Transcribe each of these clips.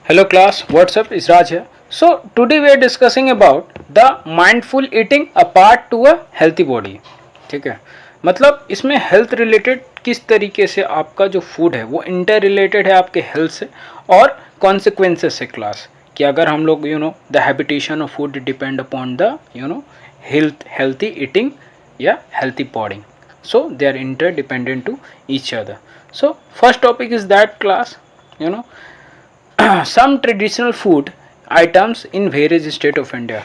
Hello class, what's up? Is Raj here. So today we are discussing about the mindful eating a part to a healthy body. ठीक है, मतलब इसमें health related किस तरीके से आपका जो फूड है वो इंटर रिलेटेड है आपके हेल्थ से और कॉन्सिक्वेंसेस से क्लास कि अगर हम लोग the habitation of food depend upon the healthy eating या healthy body. So they are interdependent to each other. So first topic is that class, some traditional food items in various state of India.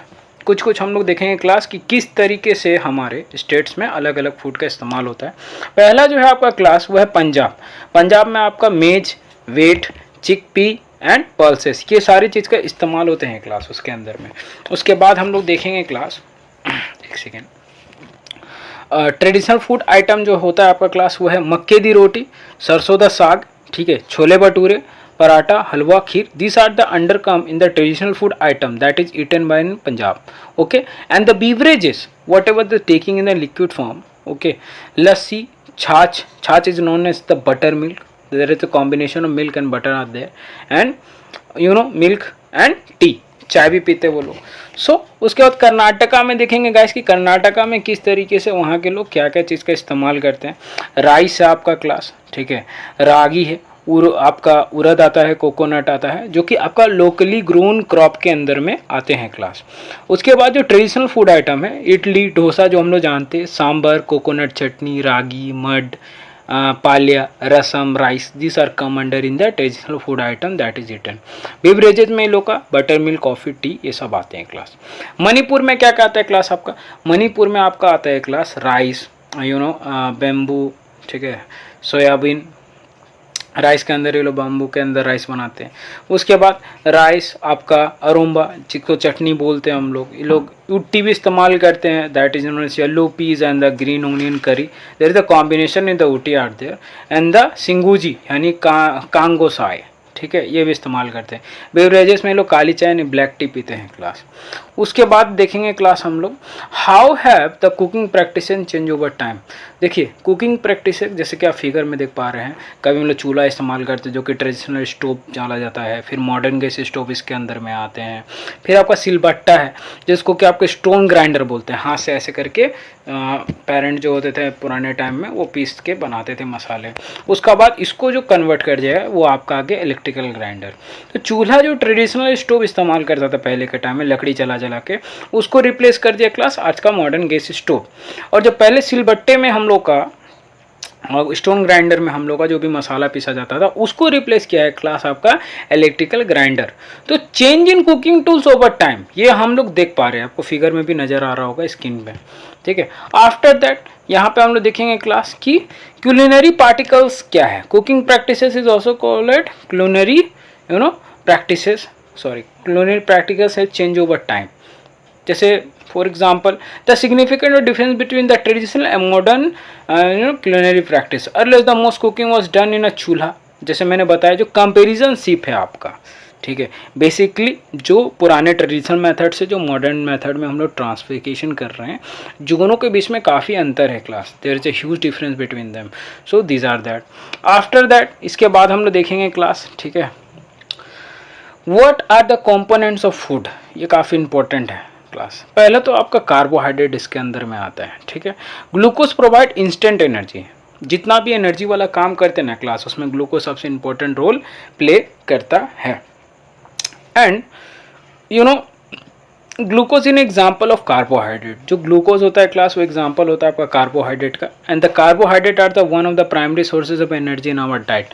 कुछ हम लोग देखेंगे class कि किस तरीके से हमारे स्टेट्स में अलग अलग फूड का इस्तेमाल होता है. पहला जो है आपका क्लास वो है पंजाब. पंजाब में आपका मेज, वेट, चिकपी एंड पल्सेस, ये सारी चीज़ का इस्तेमाल होते हैं क्लास उसके अंदर में. उसके बाद हम लोग देखेंगे क्लास एक सेकेंड. ट्रेडिशनल फूड आइटम जो होता है आपका क्लास वो है मक्के दी रोटी, सरसों दा साग, ठीक है, छोले भटूरे, पराठा, हलवा, खीर. These are the undercome in the traditional food item that is eaten by in Punjab. Okay, and the beverages, whatever the taking in the liquid form. Okay, lassi, छाछ. छाछ is known as the buttermilk. There is a combination of milk and butter are there, and milk and tea. चाय भी पीते वो लोग. सो उसके बाद कर्नाटका में देखेंगे गाइस कि कर्नाटका में किस तरीके से वहाँ के लोग क्या क्या चीज़ का इस्तेमाल करते हैं. राइस है आपका क्लास, ठीक है, रागी है, आपका उड़द आता है, कोकोनट आता है, जो कि आपका लोकली ग्रोन क्रॉप के अंदर में आते हैं क्लास. उसके बाद जो ट्रेडिशनल फूड आइटम है इडली, डोसा जो हम लोग जानते हैं, sambar, coconut chutney, ragi, mudde, palya, rasam, rice, this are come under in the traditional food item that is eaten. Beverages में लोग का बटर मिल्क, कॉफ़ी, टी, ये सब आते हैं क्लास. मणिपुर में क्या क्या आता है क्लास आपका? मणिपुर में आपका आता है क्लास राइस, बेम्बू, ठीक है, सोयाबीन. राइस के अंदर ये लोग बम्बू के अंदर राइस बनाते हैं. उसके बाद राइस आपका अरोम्बा, जिसको चटनी बोलते हैं हम लोग. ये लोग उट्टी भी इस्तेमाल करते हैं, that is known as yellow peas and the green onion curry. There is the combination in the Ooty are there. And the सिंगूजी यानी कांगोसाय, ठीक है, ये भी इस्तेमाल करते हैं. बेवरेजेस में लोग काली चाय यानी ब्लैक टी पीते हैं क्लास. उसके बाद देखेंगे क्लास हम लोग how have the cooking practice change over time. देखिए कुकिंग प्रैक्टिस जैसे कि आप फिगर में देख पा रहे हैं, कभी हम लोग चूल्हा इस्तेमाल करते हैं जो कि ट्रेडिशनल स्टोव डाला जाता है, फिर मॉडर्न गैस स्टोव इसके अंदर में आते हैं, फिर आपका सिलबट्टा है जिसको कि आपके स्टोन ग्राइंडर बोलते हैं. हाथ से ऐसे करके पेरेंट जो होते थे पुराने टाइम में वो पीस के बनाते थे मसाले. उसका बाद इसको जो कन्वर्ट कर जाएगा वो आपका आगे इलेक्ट्रिकल ग्राइंडर. तो चूल्हा जो ट्रेडिशनल स्टोव इस्तेमाल करता था पहले के टाइम में लकड़ी जला के, उसको रिप्लेस कर दिया क्लास आज का मॉडर्न गैस स्टोव. और जो पहले सिलबट्टे में हम लोग का स्टोन ग्राइंडर में हम लोग का जो भी मसाला पीसा जाता था उसको रिप्लेस किया है क्लास आपका इलेक्ट्रिकल ग्राइंडर. तो change in cooking tools over time ये हम लोग देख पा रहे हैं, आपको फिगर में भी नजर आ रहा होगा स्क्रीन पे, ठीक है. आफ्टर दैट यहाँ पे हम लोग देखेंगे क्लास की क्यूलिनरी पार्टिकल्स क्या है. Cooking practices is also called culinary practices, sorry culinary practicals है चेंज ओवर टाइम. जैसे for example the significant difference between the traditional and modern culinary practice. Earlier the most cooking was done in a chulha, जैसे मैंने बताया जो comparison ship है आपका, ठीक है. बेसिकली जो पुराने ट्रेडिशनल मेथड से जो मॉडर्न मेथड में हम लोग ट्रांसफिकेशन कर रहे हैं, दोनों के बीच में काफ़ी अंतर है class. There is a huge difference between them. So these are that. After that इसके बाद हम लोग देखेंगे क्लास, ठीक है, what are the components of food. ये काफ़ी इंपॉर्टेंट है क्लास. पहले तो आपका कार्बोहाइड्रेट इसके अंदर में आता है, ठीक है. Glucose provide instant energy. जितना भी एनर्जी वाला काम करते हैं ना क्लास उसमें ग्लूकोज सबसे इंपॉर्टेंट रोल प्ले करता है. And glucose in example of carbohydrate. जो ग्लूकोज होता है क्लास वो एग्जाम्पल होता है आपका कार्बोहाइड्रेट का. And the carbohydrate are the one of the primary sources of energy in our diet.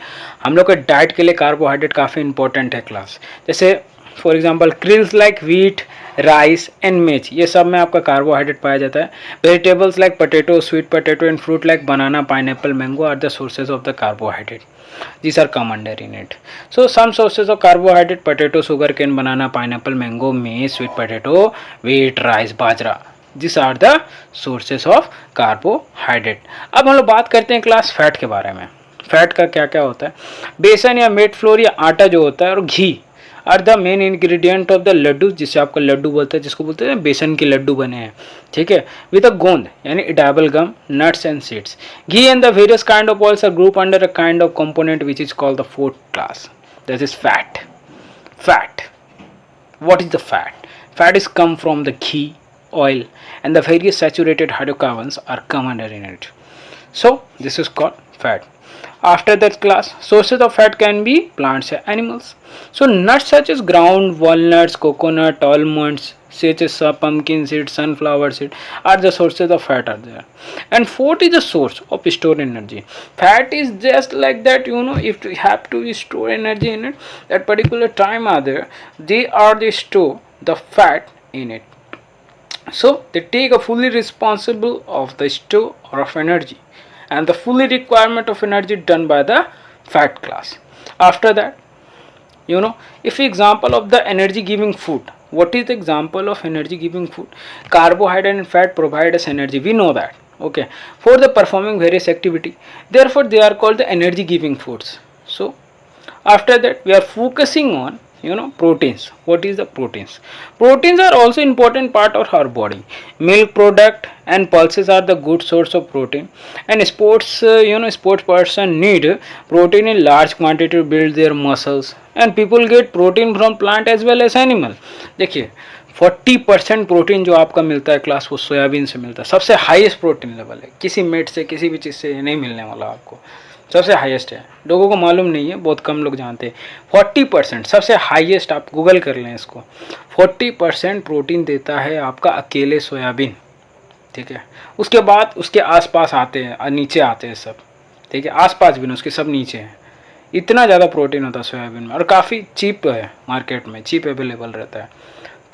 हम लोग के डाइट के लिए कार्बोहाइड्रेट काफ़ी इंपॉर्टेंट है क्लास. जैसे for example cereals like wheat, rice and maize, ये सब में आपका कार्बोहाइड्रेट पाया जाता है. Vegetables like potato, sweet potato and fruit like banana, pineapple, mango are the sources of the carbohydrate. These are come under in it. So some sources of carbohydrate: potato, sugar cane, banana, pineapple, mango, maize, sweet potato, wheat, rice, bajra. These are the sources of carbohydrate. अब हम लोग बात करते हैं class fat के बारे में. Fat का क्या क्या होता है? बेसन या मेट फ्लोर या आटा जो होता है और ghee are the main ingredient of the laddu, जिससे आपका लड्डू बोलते हैं, जिसको बोलते हैं बेसन के लड्डू बने हैं, ठीक है, विद अ गोंद यानी edible gum, nuts and seeds. Ghee and the various kind of oils are group under a kind of component which is called the fourth class, that is fat. fat. What is the fat? Fat is come from the ghee, oil, and the various saturated hydrocarbons are common in it. So this is called fat. After that class, sources of fat can be plants and animals. So nuts such as ground walnuts, coconut, almonds, such as pumpkin seed, sunflower seed are the sources of fat are there. And fourth is the source of stored energy. Fat is just like that, if you have to store energy in it, that particular time are there, they are the store the fat in it. So they take a fully responsible of the store or of energy, and the fully requirement of energy done by the fat class. After that, if example of the energy giving food, what is the example of energy giving food? Carbohydrate and fat provide us energy, we know that, okay, for the performing various activity, therefore they are called the energy giving foods. So after that we are focusing on proteins. What is the proteins? Proteins are also important part of our body. Milk product and pulses are the good source of protein, and sports person need protein in large quantity to build their muscles, and people get protein from plant as well as animal. देखिए 40% protein जो आपका मिलता है class, वो soybean से मिलता है. सबसे हाईएस्ट प्रोटीन लेवल है, किसी मीट से किसी भी चीज़ से नहीं मिलने वाला आपको, सबसे हाईएस्ट है. लोगों को मालूम नहीं है, बहुत कम लोग जानते हैं. 40% सबसे हाईएस्ट, आप गूगल कर लें इसको. 40% प्रोटीन देता है आपका अकेले सोयाबीन, ठीक है. उसके बाद उसके आसपास आते हैं, नीचे आते हैं सब, ठीक है. आसपास भी ना, उसके सब नीचे हैं. इतना ज़्यादा प्रोटीन होता है सोयाबीन में, और काफ़ी चीप है, मार्केट में चीप अवेलेबल रहता है.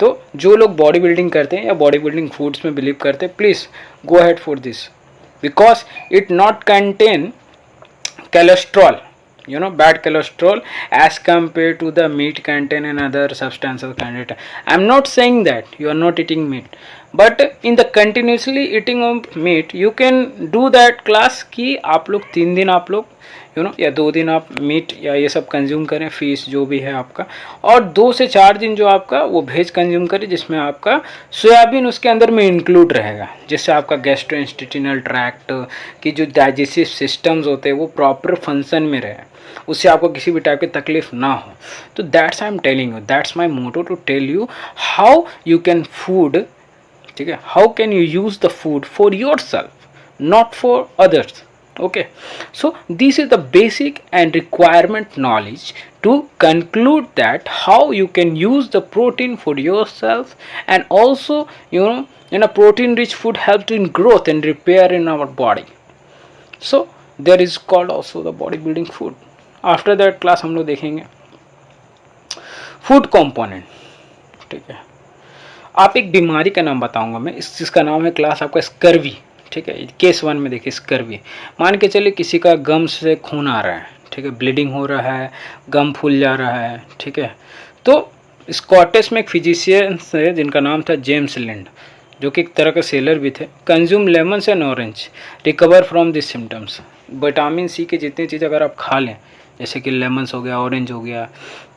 तो जो लोग बॉडी बिल्डिंग करते हैं या बॉडी बिल्डिंग फूड्स में बिलीव करते हैं, please go ahead for this, because it not contain cholesterol, bad cholesterol as compared to the meat content and other substances content. I'm not saying that you are not eating meat, but in the continuously eating of meat you can do that class कि आप लोग 3 दिन आप लोग या 2 दिन आप meet या ये सब कंज्यूम करें, फिश जो भी है आपका, और 2 से 4 दिन जो आपका वो वेज कंज्यूम करें, जिसमें आपका सोयाबीन उसके अंदर में इंक्लूड रहेगा, जिससे आपका गैस्ट्रोइंटेस्टाइनल ट्रैक्ट की जो डाइजेस्टिव सिस्टम्स होते हैं वो प्रॉपर फंक्शन में रहे, उससे आपको किसी भी टाइप की तकलीफ ना हो. तो that's I am telling you, that's my motto to tell you how you can food, ठीक है, how can you use the food for your self, not for others. Okay, so this is the basic and requirement knowledge to conclude that how you can use the protein for yourself, and also a protein rich food helps in growth and repair in our body. So there is called also the bodybuilding food. After that class हम लोग देखेंगे food component, ठीक है. आप एक बीमारी का नाम बताऊंगा मैं, जिसका नाम है क्लास आपका स्कर्वी, ठीक है. केस 1 में देखिए स्कर्वी, मान के चलिए किसी का गम से खून आ रहा है, ठीक है, ब्लीडिंग हो रहा है, गम फूल जा रहा है, ठीक है. तो स्कॉटिश में एक फिजिशियन है जिनका नाम था जेम्स लिंड, जो कि एक तरह के सेलर भी थे. Consume lemons and orange recover from this symptoms. Vitamin C की जितनी चीज़ अगर आप खा लें, जैसे कि लेमन्स हो गया, ऑरेंज हो गया,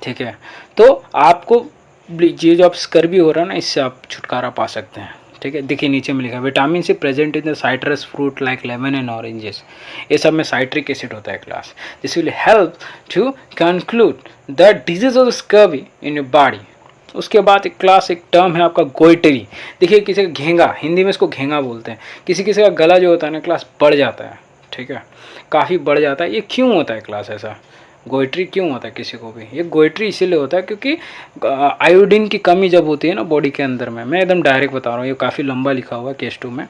ठीक है, तो आपको ये जो आप स्कर्वी हो रहा है ना, इससे आप छुटकारा पा सकते हैं, ठीक है. देखिए नीचे में लिखा है vitamin C present in the citrus fruit like lemon and oranges. ये सब में साइट्रिक एसिड होता है class. This will help to conclude the disease of scurvy in your body. उसके बाद एक क्लास, एक टर्म है आपका गोइटरी. देखिए किसी का घेंगा, हिंदी में इसको घेंगा बोलते हैं. किसी किसी का गला जो होता है ना क्लास बढ़ जाता है, ठीक है, काफ़ी बढ़ जाता है. ये क्यों होता है क्लास, ऐसा गोइट्री क्यों होता है किसी को भी? ये गोइट्री इसीलिए होता है क्योंकि आयोडीन की कमी जब होती है ना बॉडी के अंदर में, मैं एकदम डायरेक्ट बता रहा हूँ, ये काफ़ी लंबा लिखा हुआ है केस 2 में.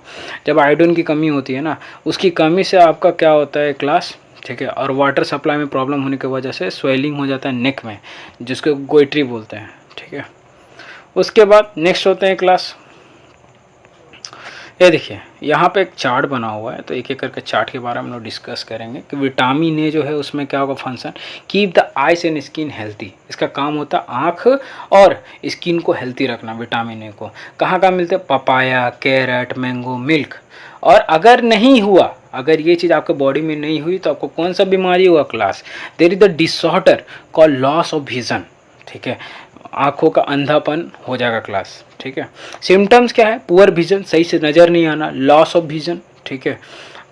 जब आयोडीन की कमी होती है ना, उसकी कमी से आपका क्या होता है क्लास, ठीक है, और वाटर सप्लाई में प्रॉब्लम होने की वजह से स्वेलिंग हो जाता है नेक में, जिसको गोइट्री बोलते हैं, ठीक है. उसके बाद नेक्स्ट होते हैं क्लास, ये देखिए यहाँ पे एक चार्ट बना हुआ है, तो एक एक करके चार्ट के बारे में हम लोग डिस्कस करेंगे कि विटामिन ए जो है उसमें क्या होगा function, keep the ice and skin healthy. इसका काम होता है आँख और स्किन को हेल्थी रखना. विटामिन ए को कहाँ कहाँ मिलते हैं, पपाया, कैरेट, मैंगो, मिल्क. और अगर नहीं हुआ, अगर ये चीज़ आपके बॉडी में नहीं हुई तो आपको कौन सा बीमारी हुआ class, there is the disorder called loss of vision, ठीक है, आँखों का अंधापन हो जाएगा क्लास, ठीक है. सिम्टम्स क्या है, पुअर विजन, सही से नज़र नहीं आना, लॉस ऑफ विजन, ठीक है.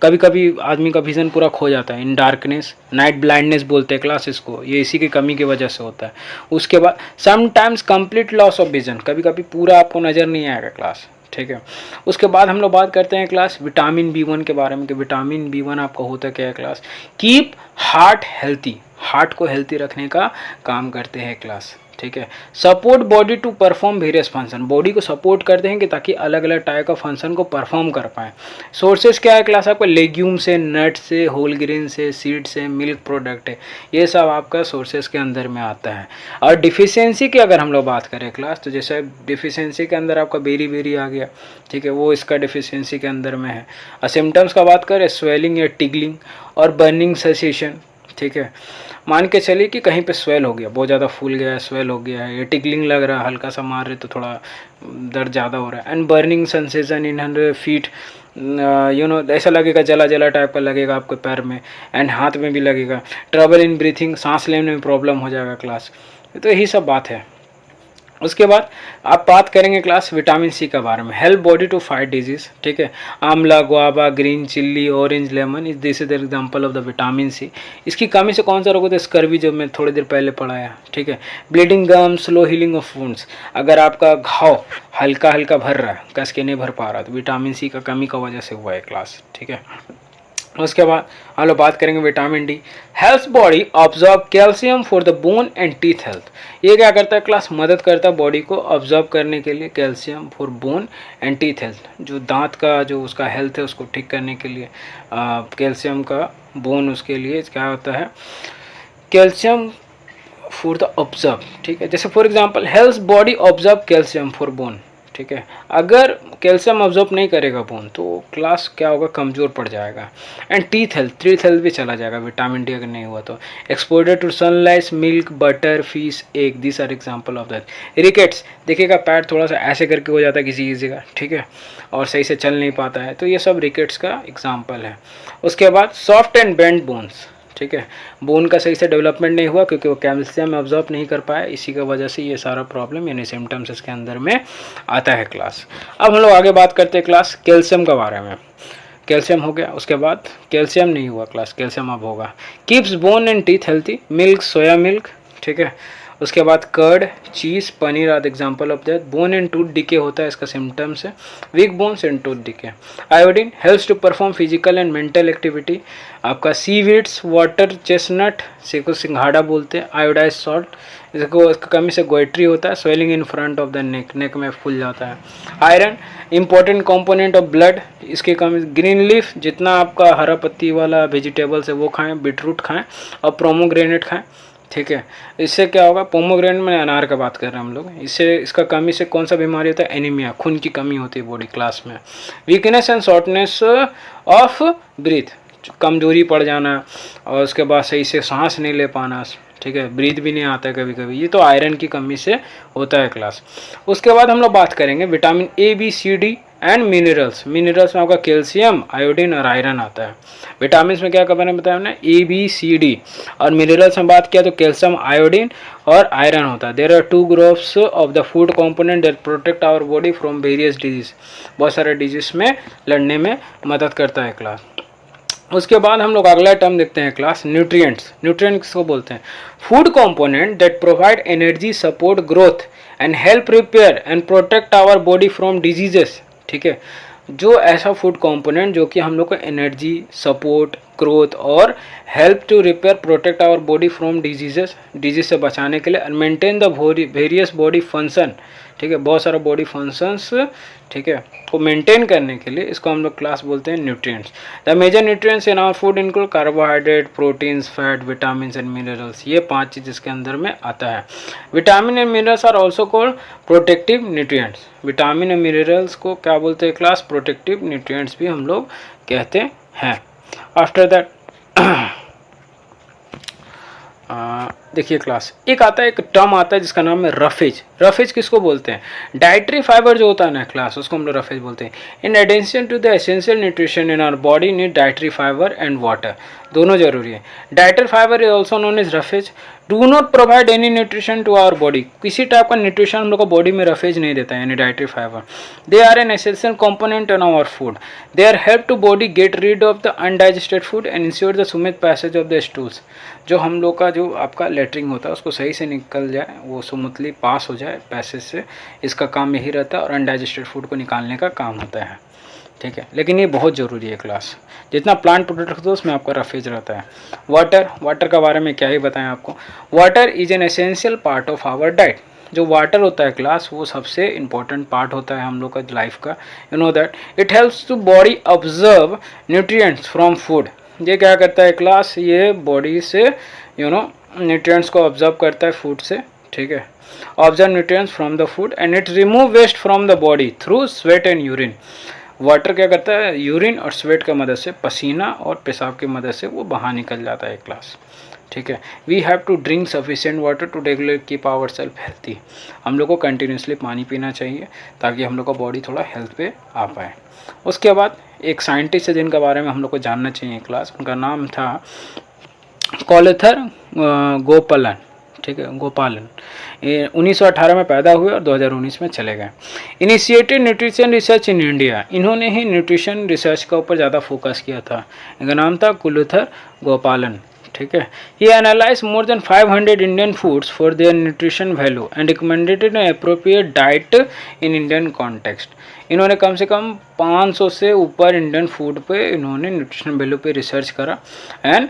कभी कभी आदमी का विज़न पूरा खो जाता है, इन डार्कनेस, नाइट ब्लाइंडनेस बोलते हैं क्लास इसको, ये इसी की कमी की वजह से होता है। उसके बाद sometimes complete loss of vision, कभी कभी पूरा आपको नज़र नहीं आएगा क्लास, ठीक है। उसके बाद हम लोग बात करते हैं क्लास विटामिन B1 के बारे में कि विटामिन B1 आपका होता क्या है class, keep heart healthy, heart को हेल्थी रखने का काम करते हैं क्लास, ठीक है। Support body to perform various function, body को सपोर्ट करते हैं कि ताकि अलग अलग टाइप का फंक्शन को परफॉर्म कर पाएँ। सोर्सेज क्या है क्लास आपका, लेग्यूम से, नट से, होल ग्रेन से, सीड से, मिल्क प्रोडक्ट है, ये सब आपका सोर्सेज के अंदर में आता है। और डिफिशियंसी की अगर हम लोग बात करें क्लास, तो जैसे डिफिशियंसी के अंदर आपका बेरी बेरी आ गया, ठीक है, वो इसका डिफिशियंसी के अंदर में है। और सिम्टम्स का बात करें, स्वेलिंग या टिगलिंग और बर्निंग सेंसेशन, ठीक है। मान के चलिए कि कहीं पे स्वेल हो गया, बहुत ज़्यादा फूल गया है, स्वेल हो गया है, ये टिकलिंग लग रहा है, हल्का सा मार रहे तो थोड़ा दर्द ज़्यादा हो रहा है। And burning sensation in 100 feet, ऐसा लगेगा, जला जला टाइप का लगेगा आपके पैर में, एंड हाथ में भी लगेगा। ट्रबल इन ब्रीथिंग, सांस लेने में प्रॉब्लम हो जाएगा क्लास। तो यही सब बात है। उसके बाद आप बात करेंगे क्लास विटामिन C के बारे में, help body to fight disease, ठीक है। Amla, guava, green chilli, orange, lemon, इस this is the example of the vitamin C। इसकी कमी से कौन सा रोग होता है, स्कर्वी, जो मैं थोड़ी देर पहले पढ़ाया, ठीक है। Bleeding gum, slow healing of wounds, अगर आपका घाव हल्का हल्का भर रहा है, कस के नहीं भर पा रहा, तो विटामिन C का कमी की वजह से हुआ है क्लास, ठीक है। उसके बाद हम लोग बात करेंगे vitamin D, helps body absorb calcium for the bone and teeth health. ये क्या करता है क्लास, मदद करता है बॉडी को ऑब्जॉर्व करने के लिए calcium for bone and teeth health, जो दांत का जो उसका हेल्थ है उसको ठीक करने के लिए कैल्शियम का, बोन उसके लिए क्या होता है, कैल्शियम फॉर द ऑब्जर्व, ठीक है। जैसे for example helps body observe calcium for bone, ठीक है। अगर कैल्शियम ऑब्जॉर्व नहीं करेगा बोन तो क्लास क्या होगा, कमज़ोर पड़ जाएगा। एंड टीथ हेल्थ भी चला जाएगा विटामिन D अगर नहीं हुआ तो। Exposure to sunlight, milk, butter, fish, egg, this are example of that. Rickets, देखिएगा पैर थोड़ा सा ऐसे करके हो जाता है किसी किसी का, ठीक है, और सही से चल नहीं पाता है, तो ये सब रिकेट्स का एग्जाम्पल है। उसके बाद सॉफ्ट एंड बेंड बोन्स, ठीक है, बोन का सही से डेवलपमेंट नहीं हुआ क्योंकि वो कैल्शियम ऑब्जॉर्व नहीं कर पाया, इसी की वजह से ये सारा प्रॉब्लम यानी सिम्टम्स इसके अंदर में आता है क्लास। अब हम लोग आगे बात करते हैं क्लास कैल्शियम के बारे में। कैल्शियम हो गया, उसके बाद कैल्शियम नहीं हुआ क्लास, कैल्शियम अब होगा। Keeps bone and teeth healthy, milk, soya milk, ठीक है। उसके बाद curd, cheese, paneer are example of that. Bone and tooth decay होता है, इसका सिम्टम्स है weak bones and tooth decay. Iodine helps to perform physical and mental activity. आपका seaweeds, water chestnut, को सिंघाड़ा बोलते हैं। आयोडाइज सॉल्ट, इसको कमी से गोइट्री होता है। Swelling in front of the neck, neck में फूल जाता है। Iron important component of blood, इसके कमी। ग्रीन लीफ, जितना आपका हरा पत्ती वाला वेजिटेबल्स है वो खाएं, बीटरूट खाएं और प्रोमोग्रेनेट खाएं, ठीक है। इससे क्या होगा, पोमोग्रेनेट में अनार का बात कर रहे हैं हम लोग, इससे इसका कमी से कौन सा बीमारी होता है, एनीमिया, खून की कमी होती है बॉडी क्लास में। Weakness and shortness of breath, कमजोरी पड़ जाना और उसके बाद सही से सांस नहीं ले पाना, ठीक है, ब्रीथ भी नहीं आता है कभी कभी, ये तो आयरन की कमी से होता है क्लास। उसके बाद हम लोग बात करेंगे vitamin A, B, C, D and minerals. Minerals में आपका कैल्शियम, आयोडीन और आयरन आता है। विटामिन में क्या मैंने बताया हमने, A, B, C, D, और मिनरल्स में बात किया तो कैल्शियम, आयोडीन और आयरन होता है। There are 2 groups of the food component that protect our body from various disease, बहुत सारे डिजीज में लड़ने में मदद करता है क्लास। उसके बाद हम लोग अगला टर्म देखते हैं क्लास, न्यूट्रिएंट्स। न्यूट्रिएंट किसको बोलते हैं, food component that provide energy, support growth and help repair and protect our body from diseases, ठीक है। जो ऐसा फूड कंपोनेंट जो कि हम लोग को एनर्जी, सपोर्ट, ग्रोथ और help to repair, protect our body from diseases, disease से बचाने के लिए, and maintain the various body function, ठीक है, बहुत सारा बॉडी फंक्शंस, ठीक है, को मेंटेन करने के लिए इसको हम लोग क्लास बोलते हैं nutrients. The major nutrients in our food include carbohydrate, proteins, fat, vitamin and minerals, ये 5 चीज़ इसके अंदर में आता है। Vitamin and minerals are also called protective nutrients. Vitamin और मिनरल्स को क्या बोलते हैं क्लास, प्रोटेक्टिव न्यूट्रिएंट्स भी हम लोग कहते हैं। आफ्टर दैट देखिए क्लास, एक आता है, एक टर्म आता है जिसका नाम है रफेज। रफेज किसको बोलते हैं? डाइटरी फाइबर जो होता है ना क्लास, उसको हम लोग रफेज बोलते हैं। In addition to the essential nutrition in our body need dietary fibre and water, दोनों जरूरी है। Dietary fibre is also known as roughage do not provide any nutrition to our body, किसी type का nutrition हम लोग को body में roughage नहीं देता है, यानी dietary fibre. They are an essential component in our food, they are help to body get rid of the undigested food and ensure the smooth passage of the stools, जो हम लोग का जो आपका लेटरिंग होता है उसको सही से निकल जाए, वो स्मूथली पास हो जाए पैसेज से, इसका काम यही रहता है, और अनडाइजेस्टेड फूड को निकालने का काम होता है, ठीक है। लेकिन ये बहुत ज़रूरी है क्लास, जितना प्लांट प्रोडक्ट होता है उसमें आपका रफेज रहता है। वाटर, वाटर का बारे में क्या ही बताएं आपको, water is an essential part of our diet. जो वाटर होता है क्लास, वो सबसे इंपॉर्टेंट पार्ट होता है हम लोग का लाइफ का, you know that it helps to body absorb nutrients from food. ये क्या करता है क्लास, ये बॉडी से यू नो न्यूट्रिएंट्स को ऑब्जर्व करता है फूड से, ठीक है। Absorb nutrients from the food and it remove waste from the body through sweat and urine. Water क्या करता है, यूरिन और स्वेट की मदद से, पसीना और पेशाब की मदद से वो बाहर निकल जाता है क्लास, ठीक है। We have to drink sufficient water to regular keep our self healthy, हम लोग को कंटिन्यूसली पानी पीना चाहिए ताकि हम लोग का बॉडी थोड़ा हेल्थ पे आ पाए। उसके बाद एक साइंटिस्ट है जिनके बारे में हम लोग को जानना चाहिए क्लास, उनका नाम था कोलेथर गोपालन, ठीक है, गोपालन। 1918 में पैदा हुए और 2019 में चले गए। Initiated nutrition research in India, इन्होंने ही न्यूट्रिशन रिसर्च का ऊपर ज़्यादा फोकस किया था। इनका नाम था कोलेथर गोपालन, ठीक है। He analyse more than 500 Indian foods for their nutrition value and recommended an appropriate diet in Indian context. इन्होंने कम से कम 500 से ऊपर इंडियन फूड पे इन्होंने न्यूट्रिशन वैल्यू पे रिसर्च करा एंड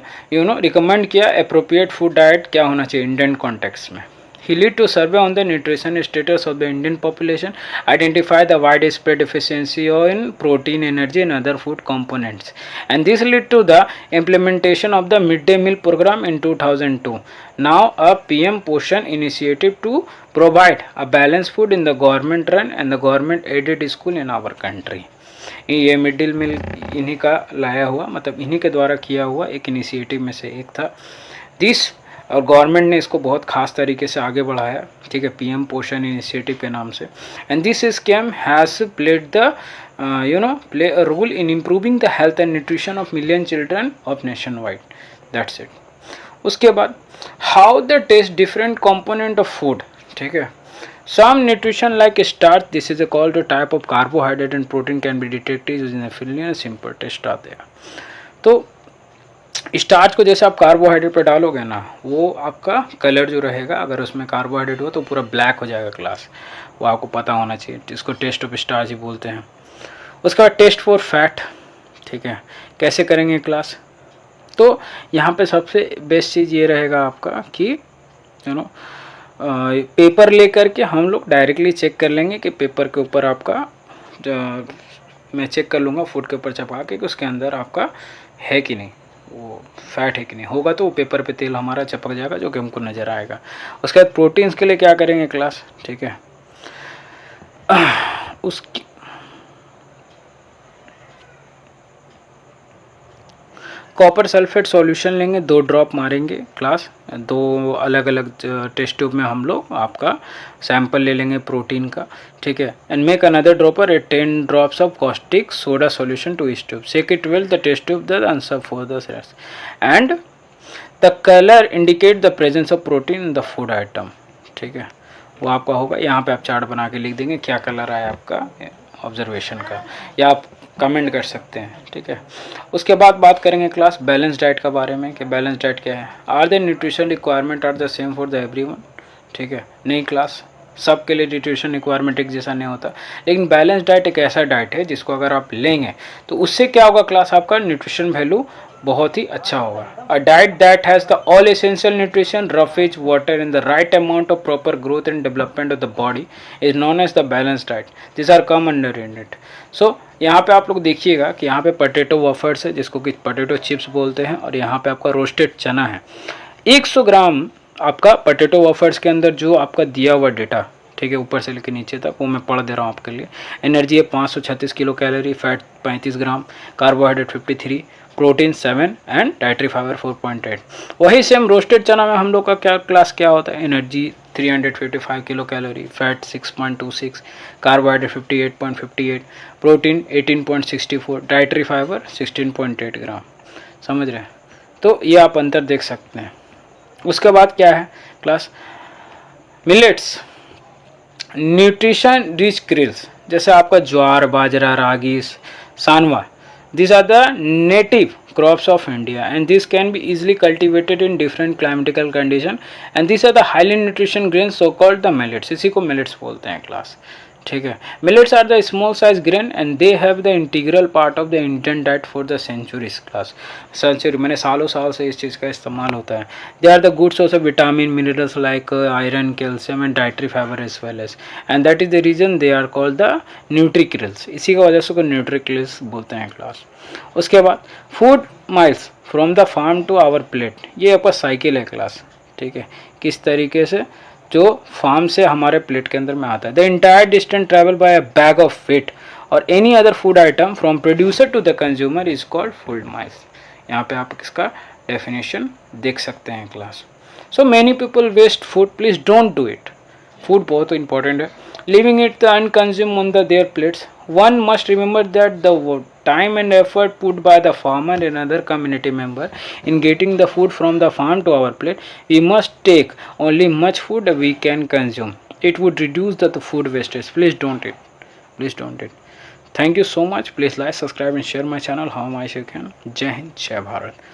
रिकमेंड किया अप्रोप्रिएट फूड डाइट क्या होना चाहिए इंडियन कॉन्टेक्स्ट में। He led to survey on the nutrition status of the Indian population, identify the widespread deficiency in protein, energy and other food components. And this led to the implementation of the midday meal program in 2002. Now a PM Poshan initiative to provide a balanced food in the government run and the government aided school in our country. ये mid day meal इन्हीं का लाया हुआ, मतलब इन्हीं के द्वारा किया हुआ एक इनिशिएटिव में से एक था दिस, और गवर्नमेंट ने इसको बहुत ख़ास तरीके से आगे बढ़ाया, ठीक है, पीएम पोषण इनिशिएटिव के नाम से। And this scheme has played the play a role in improving the health and nutrition of million children of nationwide, that's it. उसके बाद how the test different component of food, ठीक है। Some nutrition like starch, this is a called a type of carbohydrate and protein can be detected using a familiar simple test आते हैं। तो starch को जैसे आप कार्बोहाइड्रेट पे डालोगे ना, वो आपका कलर जो रहेगा, अगर उसमें कार्बोहाइड्रेट हो तो पूरा ब्लैक हो जाएगा क्लास, वो आपको पता होना चाहिए, इसको टेस्ट ऑफ स्टार्च ही बोलते हैं। उसके बाद टेस्ट फॉर फैट, ठीक है, कैसे करेंगे क्लास। तो यहाँ पे सबसे बेस्ट चीज़ ये रहेगा आपका कि पेपर ले करके हम लोग डायरेक्टली चेक कर लेंगे कि पेपर के ऊपर आपका मैं चेक कर लूँगा फूड के ऊपर चपका के कि उसके अंदर आपका है कि नहीं, वो फैट है कि नहीं, होगा तो वो पेपर पे तेल हमारा चपक जाएगा जो कि हमको नज़र आएगा। उसके बाद प्रोटीन्स के लिए क्या करेंगे क्लास, ठीक है, उसकी कॉपर सल्फेट सॉल्यूशन लेंगे, 2 ड्रॉप मारेंगे क्लास, 2 अलग अलग टेस्ट ट्यूब में हम लोग आपका सैंपल ले लेंगे प्रोटीन का, ठीक है। And make another dropper at 10 drops of caustic soda solution to each tube, shake it well the test tube the answer for the rest and the colour indicate the presence of protein in the food item, ठीक है, वो आपका होगा। यहाँ पे आप chart बना के लिख देंगे क्या कलर आया आपका ऑब्जर्वेशन का, या आप कमेंट कर सकते हैं, ठीक है। उसके बाद बात करेंगे क्लास बैलेंस डाइट का बारे में कि बैलेंस डाइट क्या है। Are the nutrition requirement are the same for the everyone, ठीक है, नहीं क्लास, सबके लिए न्यूट्रिशन रिक्वायरमेंट एक जैसा नहीं होता, लेकिन बैलेंस डाइट एक ऐसा डाइट है जिसको अगर आप लेंगे तो उससे क्या होगा क्लास, आपका न्यूट्रिशन वैल्यू बहुत ही अच्छा होगा। A diet that has the all essential nutrition, roughage, water in the right amount of proper growth and development of the body is known as the balance diet, this are come under in it. So यहाँ पे आप लोग देखिएगा कि यहाँ पे potato वफर्स है जिसको कि पोटैटो चिप्स बोलते हैं, और यहाँ पे आपका रोस्टेड चना है। 100 ग्राम आपका पोटैटो वफर्स के अंदर जो आपका दिया हुआ डेटा, ठीक है, ऊपर से लेकर नीचे तक वो मैं पढ़ दे रहा हूँ आपके लिए। एनर्जी है 536 kilo calorie, fat 35 gram, carbohydrate 53, protein 7 and dietary fibre 4.8। वही सेम रोस्टेड चना में हम लोग का क्या क्लास क्या होता है, energy 355 kilo calorie, fat 6.26, carbohydrate 58.58, protein 18.64, dietary fibre 16.8 ग्राम। समझ रहे हैं? तो ये आप अंतर देख सकते हैं। उसके बाद क्या है क्लास, मिलेट्स, न्यूट्रिशन रिच क्रिल्स, जैसे आपका ज्वार, बाजरा, रागी, सानवा, these are the native crops of India and these can be easily cultivated in different climatical condition and these are the highly nutrition grains so called the millets, इसी को millets बोलते हैं class. ठीक है, millets are the small size grain and they have the integral part of the Indian diet for the centuries class। Century मैंने सालों साल से इस चीज़ का इस्तेमाल होता है। they are the good source of vitamin minerals like iron, calcium and dietary fiber as well as, and that is the reason they are called the nutricrills, इसी की वजह से को nutricrills बोलते हैं क्लास। उसके बाद food miles from the farm to our plate, ये आपका साइकिल है क्लास। ठीक है, किस तरीके से जो फार्म से हमारे प्लेट के अंदर में आता है। The entire distance travel by a bag of wheat और any other food item from producer to the consumer is called food miles. यहाँ पे आप इसका डेफिनेशन देख सकते हैं class. So many people waste food, please don't do it. Food बहुत important है। Leaving it unconsumed on the their plates, one must remember that the time and effort put by the farmer and other community member in getting the food from the farm to our plate, we must take only much food we can consume. It would reduce the food wastage. Please don't eat. Please don't eat. Thank you so much. Please like, subscribe and share my channel how much you can. Jai Hind, Jai Bharat.